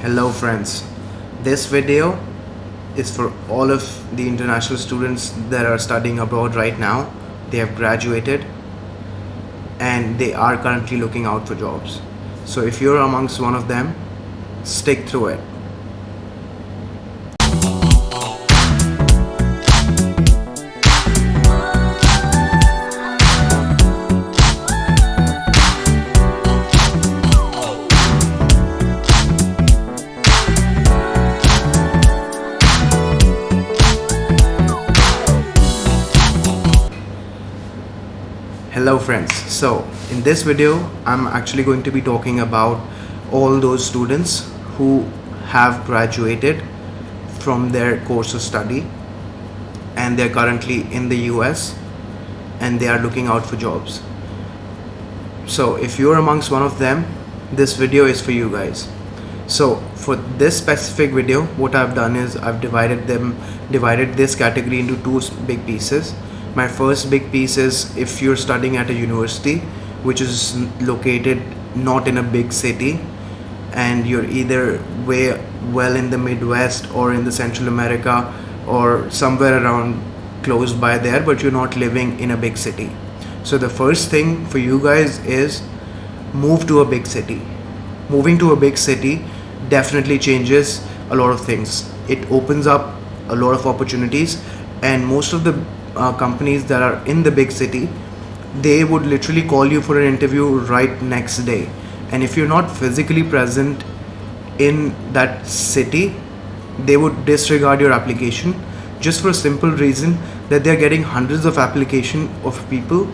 Hello friends, this video is for all of the international students that are studying abroad right now. They have graduated and they are currently looking out for jobs. So if you're amongst one of them, stick through it. Hello friends, so in this video I'm actually going to be talking about all those students who have graduated from their course of study and they're currently in the US and they are looking out for jobs. So if you're amongst one of them, this video is for you guys. So for this specific video, what I've done is I've divided this category into two big pieces. My first big piece is if you're studying at a university which is located not in a big city and you're either way well in the Midwest or in the Central America or somewhere around close by there, but you're not living in a big city. So the first thing for you guys is move to a big city. Moving to a big city definitely changes a lot of things. It opens up a lot of opportunities, and most of the companies that are in the big city, they would literally call you for an interview right next day. And if you're not physically present in that city, they would disregard your application just for a simple reason that they're getting hundreds of applications of people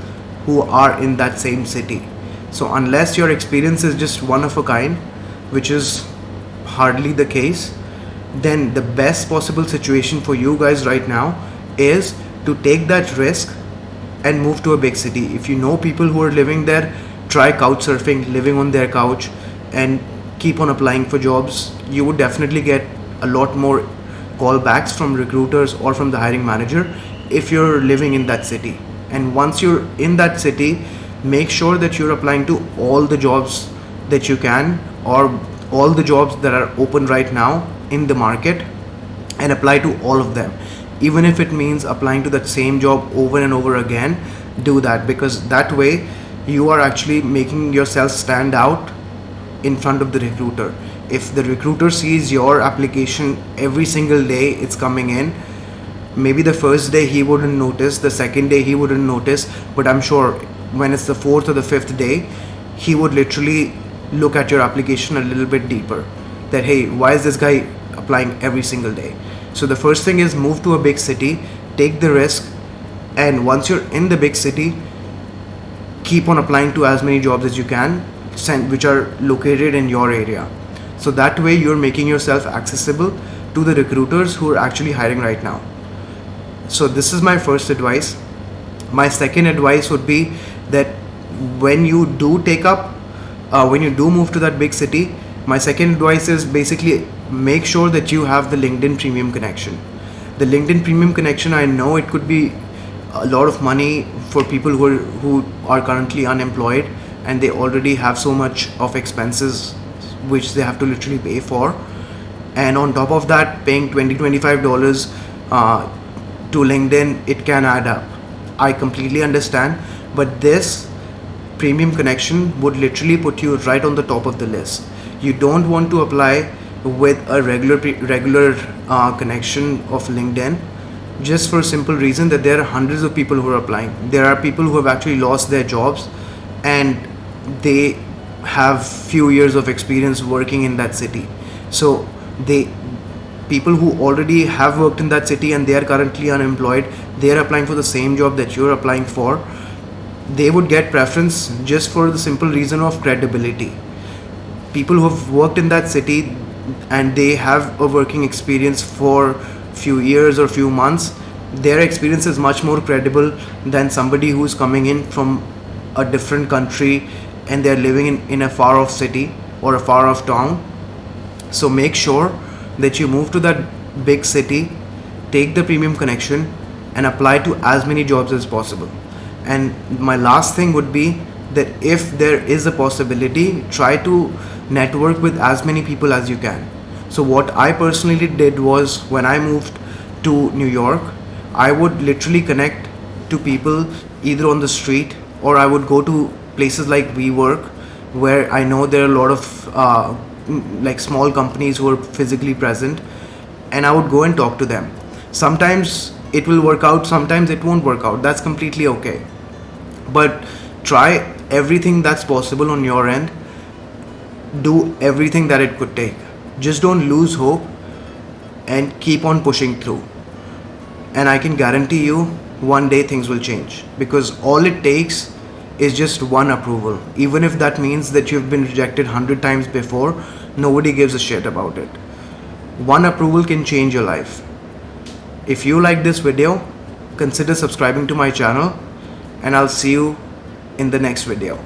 who are in that same city. So unless your experience is just one of a kind, which is hardly the case, then the best possible situation for you guys right now is to take that risk and move to a big city. If you know people who are living there, try couch surfing, living on their couch, and keep on applying for jobs. You would definitely get a lot more callbacks from recruiters or from the hiring manager if you're living in that city. And once you're in that city, make sure that you're applying to all the jobs that you can, or all the jobs that are open right now in the market, and apply to all of them. Even if it means applying to that same job over and over again, do that, because that way you are actually making yourself stand out in front of the recruiter. If the recruiter sees your application every single day it's coming in, maybe the first day he wouldn't notice, the second day he wouldn't notice, but I'm sure when it's the fourth or the fifth day, he would literally look at your application a little bit deeper, that hey, why is this guy applying every single day? So the first thing is move to a big city, take the risk, and once you're in the big city, keep on applying to as many jobs as you can which are located in your area. So that way you're making yourself accessible to the recruiters who are actually hiring right now. So this is my first advice. My second advice would be that when you do move to that big city, my second advice is basically make sure that you have the LinkedIn Premium connection. The LinkedIn Premium connection, I know it could be a lot of money for people who are currently unemployed and they already have so much of expenses which they have to literally pay for. And on top of that, paying $20-25 to LinkedIn, it can add up. I completely understand, but this premium connection would literally put you right on the top of the list. You don't want to apply with a regular connection of LinkedIn, just for a simple reason that there are hundreds of people who are applying. There are people who have actually lost their jobs and they have few years of experience working in that city. So people who already have worked in that city and they are currently unemployed, they are applying for the same job that you're applying for. They would get preference just for the simple reason of credibility. People who have worked in that city and they have a working experience for few years or few months, their experience is much more credible than somebody who's coming in from a different country and they're living in a far off city or a far off town. So make sure that you move to that big city, take the premium connection and apply to as many jobs as possible. And my last thing would be that if there is a possibility, try to network with as many people as you can. So what I personally did was, when I moved to New York, I would literally connect to people either on the street, or I would go to places like WeWork, where I know there are a lot of like small companies who are physically present, and I would go and talk to them. Sometimes it will work out, sometimes it won't work out. That's completely okay. But try everything that's possible on your end. Do everything that it could take. Just don't lose hope and keep on pushing through. And I can guarantee you, one day things will change, because all it takes is just one approval. Even if that means that you've been rejected 100 times before, nobody gives a shit about it. One approval can change your life. If you like this video, consider subscribing to my channel, and I'll see you in the next video.